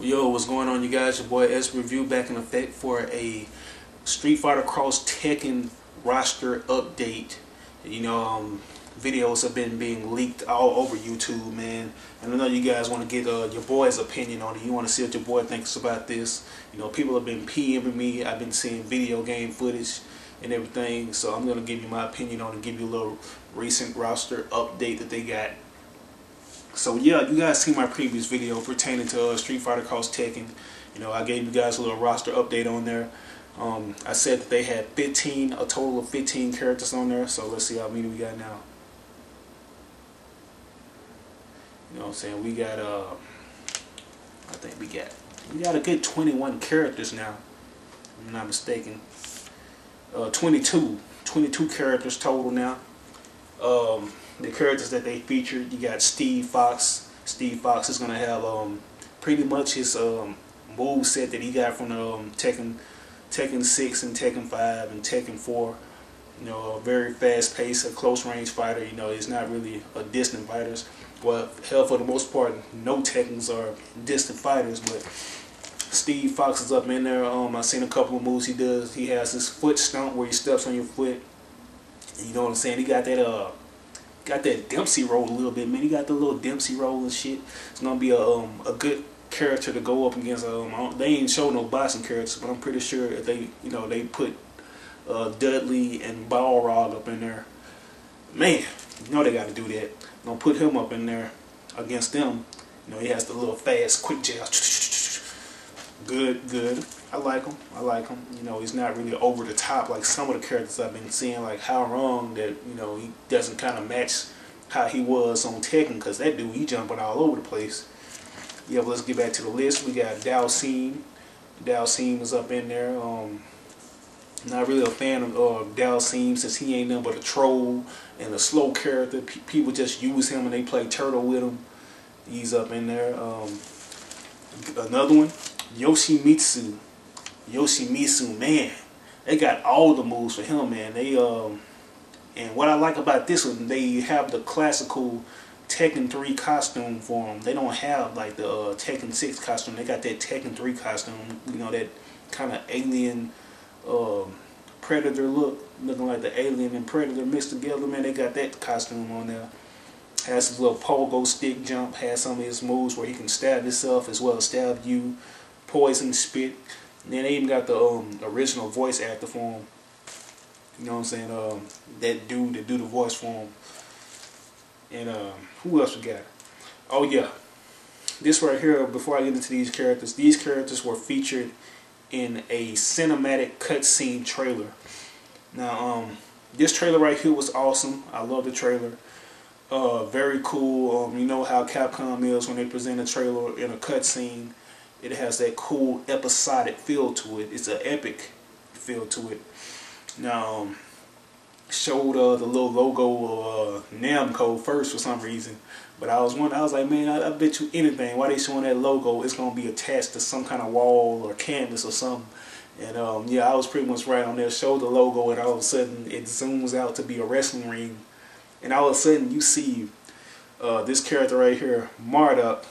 Yo, what's going on, you guys? Your boy S Review back in effect for a Street Fighter Cross Tekken roster update. Videos have been being leaked all over YouTube, man. And I know you guys want to get your boy's opinion on it. You want to see what your boy thinks about this. People have been PMing me. I've been seeing video game footage and everything. So I'm going to give you my opinion on it, give you a little recent roster update that they got. So yeah, you guys see my previous video pertaining to Street Fighter Cross Tekken. I gave you guys a little roster update on there. I said that they had a total of 15 characters on there. So let's see how many we got now. You know what I'm saying? We got I think we got a good 21 characters now, if I'm not mistaken. 22 characters total now. The characters that they featured, you got Steve Fox. Steve Fox is gonna have pretty much his move set that he got from the Tekken 6 and Tekken 5 and Tekken 4. A very fast paced, a close range fighter. He's not really a distant fighter. Well, hell, for the most part, no Tekkens are distant fighters, but Steve Fox is up in there. I've seen a couple of moves he does. He has his foot stomp where he steps on your foot. You know what I'm saying? He got that Dempsey roll a little bit, man. He got the little Dempsey roll and shit. It's gonna be a good character to go up against. They ain't show no boxing characters, but I'm pretty sure if they put Dudley and Balrog up in there, man, they got to do that. Gonna put him up in there against them. He has the little fast, quick jab. Good. I like him. He's not really over the top like some of the characters I've been seeing, like How Wrong, that he doesn't kind of match how he was on Tekken, because that dude, he jumping all over the place. Yeah, but let's get back to the list. We got Dalsim. Dalsim is up in there. Not really a fan of Dalsim, since he ain't nothing but a troll and a slow character. People just use him and they play turtle with him. He's up in there. Another one, Yoshimitsu, man, they got all the moves for him, man. They and what I like about this one, they have the classical Tekken 3 costume for him. They don't have like the Tekken 6 costume. They got that Tekken 3 costume. That kind of alien Predator look, looking like the alien and Predator mixed together, man. They got that costume on there. Has his little pogo stick jump. Has some of his moves where he can stab himself as well as stab you. Poison spit. And then they even got the original voice actor for him. You know what I'm saying? That dude that do the voice for him. And who else we got? Oh yeah, this right here. Before I get into these characters were featured in a cinematic cutscene trailer. Now, this trailer right here was awesome. I love the trailer. Very cool. You know how Capcom is when they present a trailer in a cutscene. It has that cool episodic feel to it. It's an epic feel to it. Now, showed the little logo of Namco first for some reason, but I was like, man, I bet you anything, why they showing that logo? It's gonna be attached to some kind of wall or canvas or something. And yeah, I was pretty much right on there. Showed the logo, and all of a sudden it zooms out to be a wrestling ring, and all of a sudden you see this character right here, Marduk,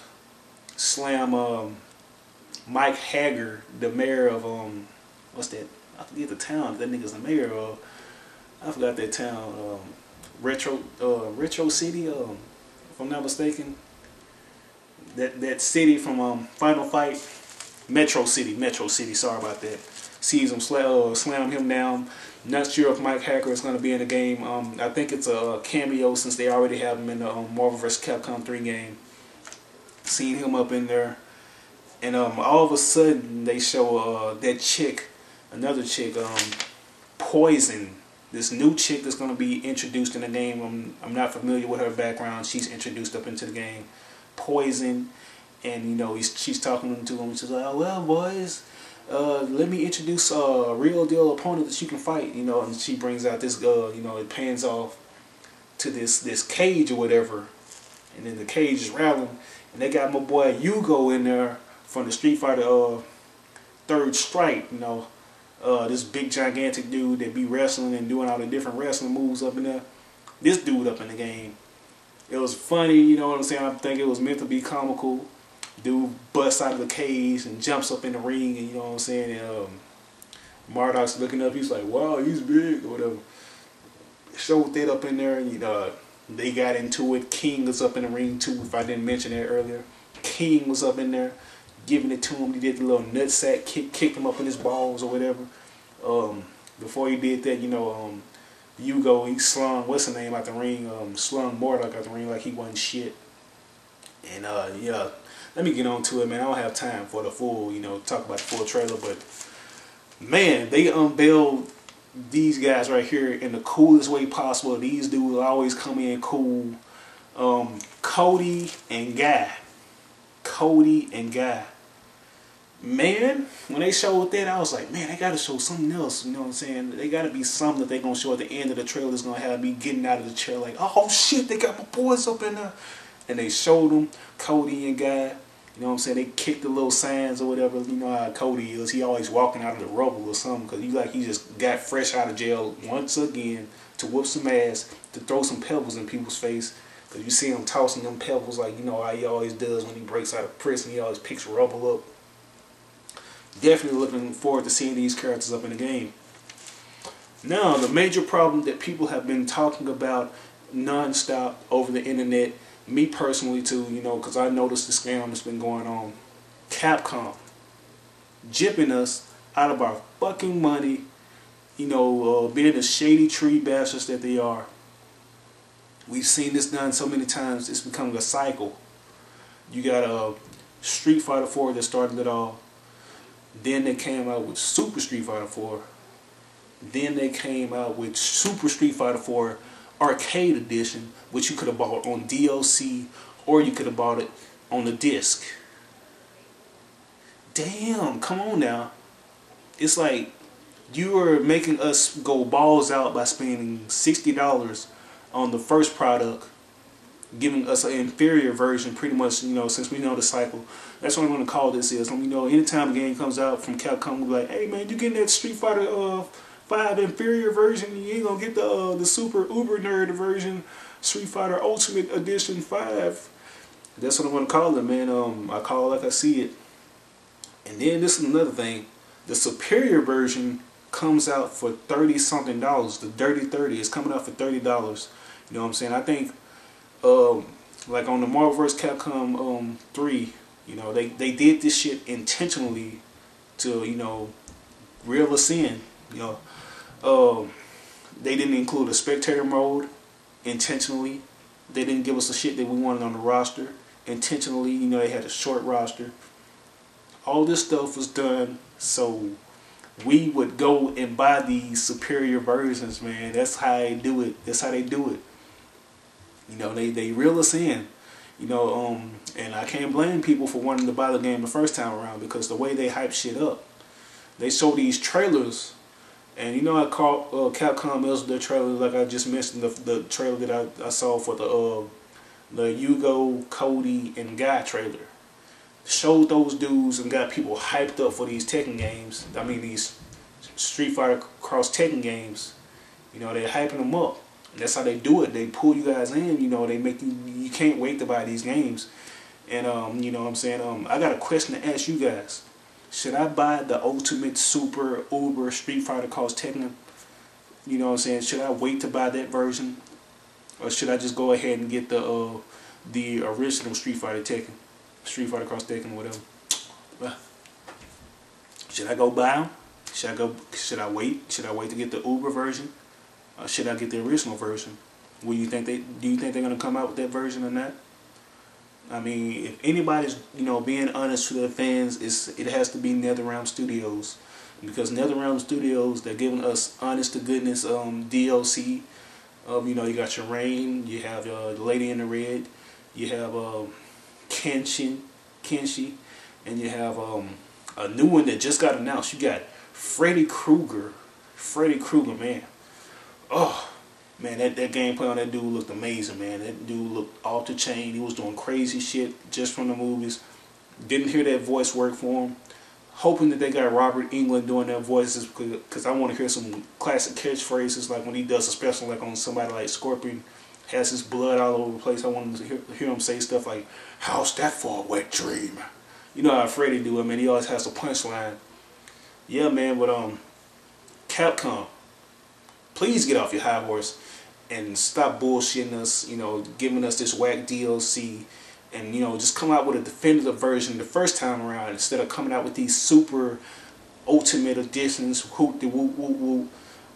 slam Mike Hager, the mayor of what's that? I forget the town that nigga's the mayor of. I forgot that town. Retro City, if I'm not mistaken. That city from Final Fight, Metro City. Sorry about that. Sees him slam him down. Not sure if Mike Hacker is going to be in the game. I think it's a cameo since they already have him in the Marvel vs. Capcom 3 game. Seen him up in there. And all of a sudden they show that chick, another chick, Poison. This new chick that's going to be introduced in the game. I'm not familiar with her background. She's introduced up into the game. Poison. And she's talking to him. She's like, oh, well, boys, let me introduce a real deal opponent that you can fight. And she brings out this it pans off to this cage or whatever. And then the cage is rattling. And they got my boy Yugo in there from the Street Fighter Third Strike. This big gigantic dude that be wrestling and doing all the different wrestling moves up in there. This dude up in the game. It was funny, you know what I'm saying? I think it was meant to be comical. Dude busts out of the cage and jumps up in the ring, and you know what I'm saying. And Marduk's looking up. He's like, "Wow, he's big," or whatever. Showed that up in there, and they got into it. King was up in the ring too. If I didn't mention that earlier, King was up in there, giving it to him. He did the little nutsack kick, kicked him up in his balls or whatever. Before he did that, Hugo, he slung what's the name out the ring, slung Marduk out the ring like he wasn't shit. And yeah, let me get on to it, man. I don't have time for the full, talk about the full trailer, but man, they unveiled these guys right here in the coolest way possible. These dudes always come in cool. Cody and Guy. Cody and Guy. Man, when they showed that, I was like, man, they gotta show something else. You know what I'm saying? They gotta be something that they gonna show at the end of the trailer that's gonna have me getting out of the chair like, oh shit, they got my boys up in there. And they showed them Cody and Guy. You know what I'm saying? They kicked the little signs or whatever. You know how Cody is. He always walking out of the rubble or something because he just got fresh out of jail once again to whoop some ass, to throw some pebbles in people's face. Because you see him tossing them pebbles like, how he always does when he breaks out of prison. He always picks rubble up. Definitely looking forward to seeing these characters up in the game. Now, the major problem that people have been talking about non-stop over the internet, me personally too, because I noticed the scam that's been going on. Capcom gypping us out of our fucking money, being the shady tree bastards that they are. We've seen this done so many times, it's becoming a cycle. You got Street Fighter 4 that started it all. Then they came out with Super Street Fighter 4. Then they came out with Super Street Fighter 4 Arcade Edition, which you could have bought on DLC or you could have bought it on the disc. Damn, come on now. It's like you are making us go balls out by spending $60 on the first product, giving us an inferior version pretty much, since we know the cycle. That's what I'm going to call this is. Anytime a game comes out from Capcom, we'll be like, hey man, you getting that Street Fighter 5 inferior version, you ain't going to get the super uber nerd version, Street Fighter Ultimate Edition 5. That's what I'm going to call it, man. I call it like I see it. And then this is another thing. The superior version comes out for $30-something. The Dirty 30 is coming out for $30. You know what I'm saying? I think like on the Marvel vs. Capcom 3, they did this shit intentionally to, reel us in. They didn't include a spectator mode intentionally. They didn't give us the shit that we wanted on the roster intentionally. They had a short roster. All this stuff was done so we would go and buy these superior versions, man. That's how they do it. That's how they do it. They reel us in. And I can't blame people for wanting to buy the game the first time around because the way they hype shit up. They show these trailers, and I call Capcom is their trailer, like I just mentioned, the trailer that I saw for the Hugo, Cody, and Guy trailer. Showed those dudes and got people hyped up for these Tekken games. I mean these Street Fighter Cross Tekken games. They're hyping them up. And that's how they do it. They pull you guys in. They make you can't wait to buy these games. And you know what I'm saying? I got a question to ask you guys. Should I buy the Ultimate Super Uber Street Fighter Cross Tekken? You know what I'm saying? Should I wait to buy that version, or should I just go ahead and get the original Street Fighter Tekken? Street Fighter Cross Tekken, whatever. Should I go buy them? Should I wait? Should I wait to get the Uber version? Or should I get the original version? Do you think they're gonna come out with that version or not? I mean, if anybody's being honest to their fans, it has to be NetherRealm Studios, because NetherRealm Studios, they're giving us honest to goodness DLC. You got your Rain, you have the Lady in the Red, you have Kenshi, and you have a new one that just got announced. You got Freddy Krueger. Freddy Krueger, man. Oh, man, that gameplay on that dude looked amazing, man. That dude looked off the chain. He was doing crazy shit just from the movies. Didn't hear that voice work for him. Hoping that they got Robert Englund doing their voices, because I want to hear some classic catchphrases like when he does a special like on somebody like Scorpion. has his blood all over the place. I wanted to hear him say stuff like, "How's that for a wet dream?" You know how Freddy do it, man. He always has a punchline. Yeah, man, but Capcom, please get off your high horse and stop bullshitting us, you know, giving us this whack DLC, and, you know, just come out with a definitive version the first time around instead of coming out with these super ultimate editions.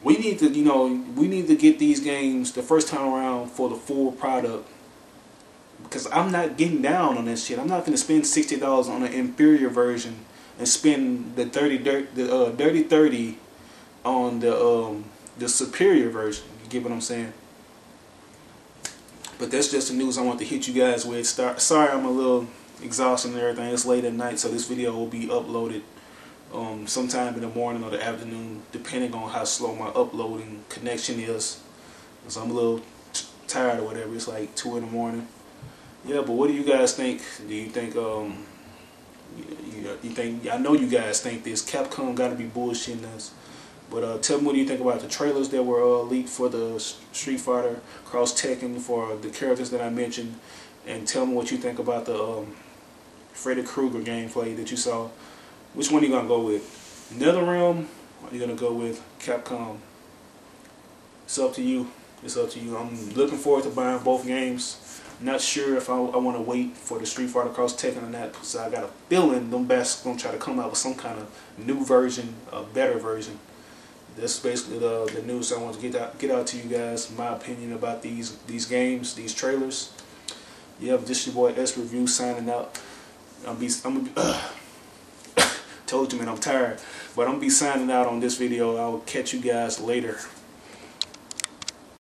We need to, you know, we need to get these games the first time around for the full product, because I'm not getting down on this shit. I'm not going to spend $60 on an inferior version and spend the dirty 30 on the superior version. You get what I'm saying? But that's just the news I want to hit you guys with. Sorry I'm a little exhausted and everything. It's late at night, so this video will be uploaded sometime in the morning or the afternoon, depending on how slow my uploading connection is. So I'm a little tired or whatever. It's like 2 in the morning. Yeah, but what do you guys think? Do you think you think, I know you guys think this, Capcom got to be bullshitting us. But tell me, what do you think about the trailers that were leaked for the Street Fighter Cross Tekken for the characters that I mentioned, and tell me what you think about the Freddy Krueger gameplay that you saw. Which one are you gonna go with? NetherRealm, or are you gonna go with Capcom? It's up to you. It's up to you. I'm looking forward to buying both games. Not sure if I want to wait for the Street Fighter Cross Tekken or not, because I got a feeling them bastards gonna try to come out with some kind of new version, a better version. That's basically the news I want to get out to you guys. My opinion about these games, these trailers. Yeah, this your boy S Review signing out. I'm gonna be told you, man, I'm tired, but I'm gonna be signing out on this video. I will catch you guys later.